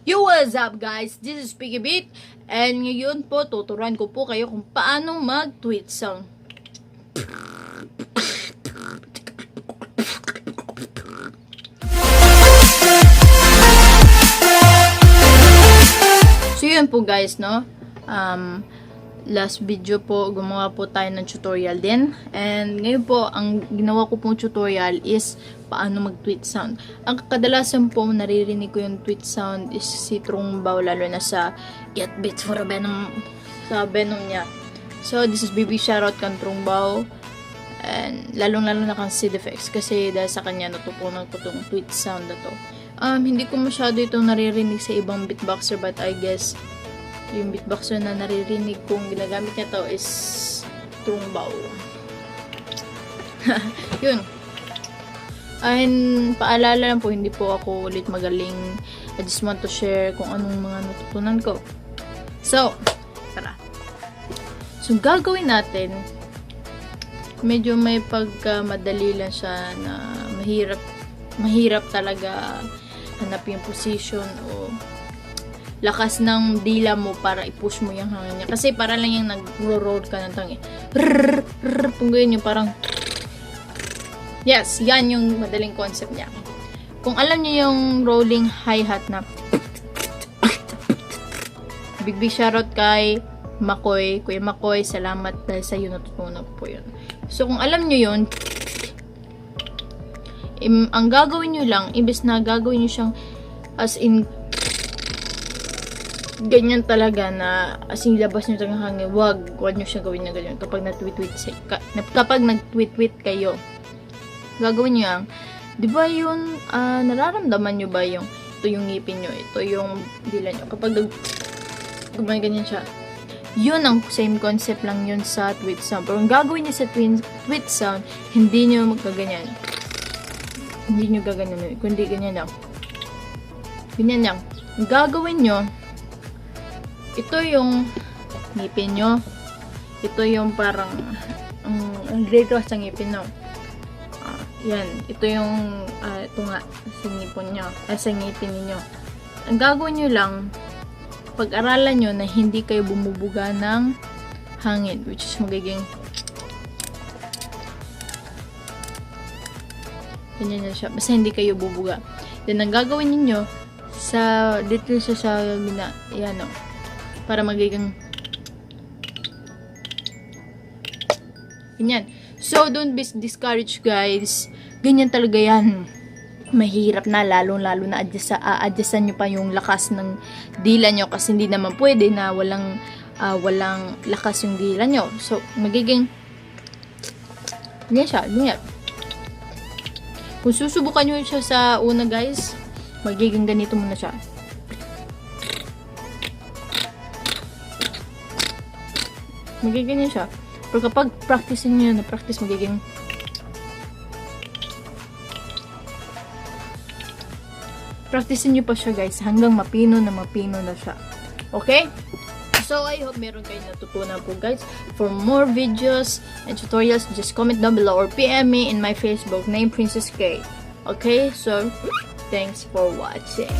Yo, what's up guys? This is Piggy Beat. And ngayon po, tuturuan ko po kayo kung paano mag-tweet song. So yun po guys, no? Last video po, gumawa po tayo ng tutorial din. And ngayon po, ang ginawa ko pong tutorial is paano mag-tweet sound. Ang kadalasan po naririnig ko yung tweet sound is si Trungbaw, lalo na sa Get Beats for a Venom, sa Venom niya. So this is BB shoutout kan Trungbaw. And lalong-lalo na kan Sid Effects kasi dahil sa kanya natutunan ko tong tweet sound na to. Hindi ko masyado itong naririnig sa ibang beatboxer, but I guess yung beatboxer na naririnig kong ginagamit niya to is Trungbaw. Yun. And paalala lang po, hindi po ako ulit magaling. I just want to share kung anong mga natutunan ko. So, tara. So, gagawin natin, medyo may pagkamadali lang siya na mahirap talaga hanapin yung position o lakas ng dila mo para i-push mo yung hangin niya. Kasi para lang yung nag-roll ka ng tangi. Kung ganyan yung parang yes, yan yung madaling concept niya. Kung alam niyo yung rolling hi-hat na big shoutout kay Makoy, Kuya Makoy, salamat dahil sa iyo natutunan po yun. So kung alam niyo yun, ang gagawin niyo lang, imbes na gagawin niyo siyang as in ganyan talaga na as in labas nyo talagang hangin, wag nyo siya gawin na ganyan kapag nag-tweet kayo. Gagawin nyo yan, di ba yun, nararamdaman nyo ba yung ito yung ngipin nyo, ito yung dila nyo, kapag ganyan siya, yun ang same concept lang yun sa tweet sound. Pero ang gagawin nyo sa tweet sound, hindi nyo magkaganyan, hindi nyo gaganyan, kundi ganyan lang, ang gagawin nyo, ito yung ngipin nyo. Ito yung parang ang dito sa ngipin nyo. Yan. Ito yung ito nga sa ngipin nyo. Sa ngipin niyo. Ang gagawin nyo lang, pag-aralan nyo na hindi kayo bumubuga ng hangin. Which is magiging ganyan na siya. Basta hindi kayo bubuga. Then ang gagawin niyo sa dito siya sa gina. Yan o. Para magiging ganyan. So, don't be discouraged guys. Ganyan talaga yan. Mahirap na, lalo na adjustan nyo pa yung lakas ng dila nyo kasi hindi naman pwede na walang lakas yung dila nyo. So, magiging ganyan siya, ganyan. Kung susubukan nyo siya sa una guys, magiging ganito muna siya. Magiging siya. Pero kapag practice niyo na practice, magiging practice niyo pa siya guys hanggang mapino na siya. Okay? So I hope meron kayong natutunan po guys. For more videos and tutorials, just comment down below or PM me in my Facebook name Princess K. Okay? So thanks for watching.